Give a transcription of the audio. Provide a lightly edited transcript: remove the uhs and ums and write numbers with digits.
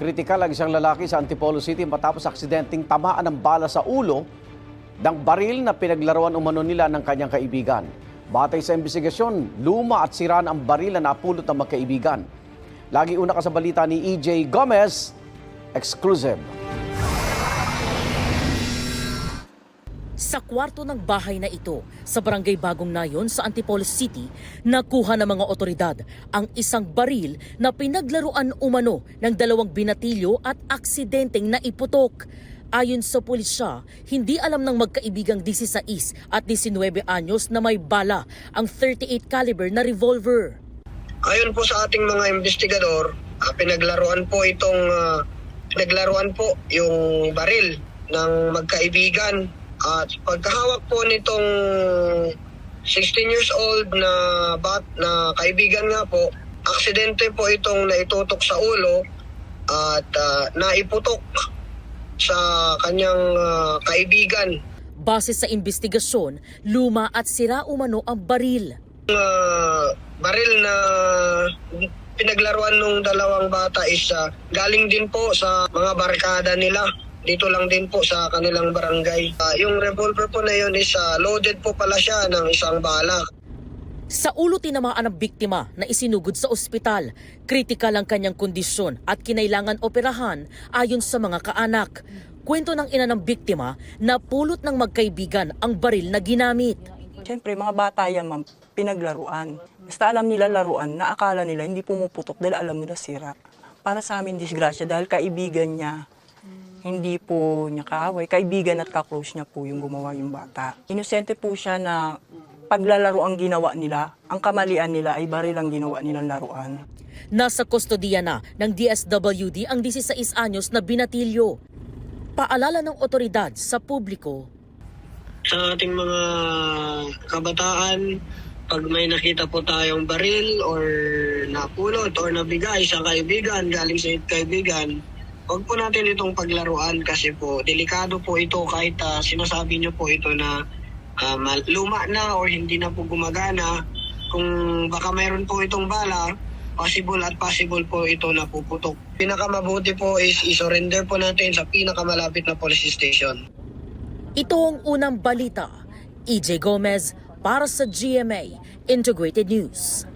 Kritikal ang isang lalaki sa Antipolo City matapos aksidenteng tamaan ng bala sa ulo ng baril na pinaglaruan umano nila ng kanyang kaibigan. Batay sa investigasyon, luma at sira ang baril na napulot ng magkaibigan. Lagi una ka sa balita ni EJ Gomez, exclusive. Sa kwarto ng bahay na ito, sa Barangay Bagong Nayon sa Antipolo City, nakuha ng mga otoridad ang isang baril na pinaglaruan umano ng dalawang binatilyo at aksidenteng naiputok. Ayon sa pulisya, hindi alam ng magkaibigang 16 at 19 anyos na may bala ang 38 caliber na revolver. Ayon po sa ating mga investigador, pinaglaruan po yung baril ng magkaibigan. At pagkahawak po nitong 16 years old na kaibigan nga po, aksidente po itong naitutok sa ulo at naiputok sa kanyang kaibigan. Base sa investigasyon, luma at sira umano ang baril. Baril na pinaglaruan ng dalawang bata is galing din po sa mga barkada nila. Dito lang din po sa kanilang barangay. Yung revolver po na yun is loaded po pala siya ng isang bala. Sa ulo tinamaan ng biktima na isinugod sa ospital. Kritikal ang kanyang kondisyon at kinailangan operahan ayon sa mga kaanak. Kwento ng ina ng biktima na pulot ng magkaibigan ang baril na ginamit. Siyempre, mga bata yan, ma'am, pinaglaruan. Basta alam nila laruan na akala nila hindi pumuputok dahil alam nila sira. Para sa amin, disgrasya dahil kaibigan niya. Hindi po niya kaaway. Kaibigan at ka-close niya po yung gumawa yung bata. Inosente po siya na paglalaro ang ginawa nila. Ang kamalian nila ay baril ang ginawa nilang laruan. Nasa kustodiya na ng DSWD ang 16 anyos na binatilyo. Paalala ng otoridad sa publiko. Sa ating mga kabataan, pag may nakita po tayong baril or napulot or nabigay sa kaibigan, galing sa kaibigan, huwag po natin itong paglaruan kasi po delikado po ito kahit sinasabi niyo po ito na luma na or hindi na po gumagana. Kung baka mayroon po itong bala, possible po ito na puputok. Pinakamabuti po is i-surrender po natin sa pinakamalapit na police station. Ito ang unang balita. EJ Gomez para sa GMA Integrated News.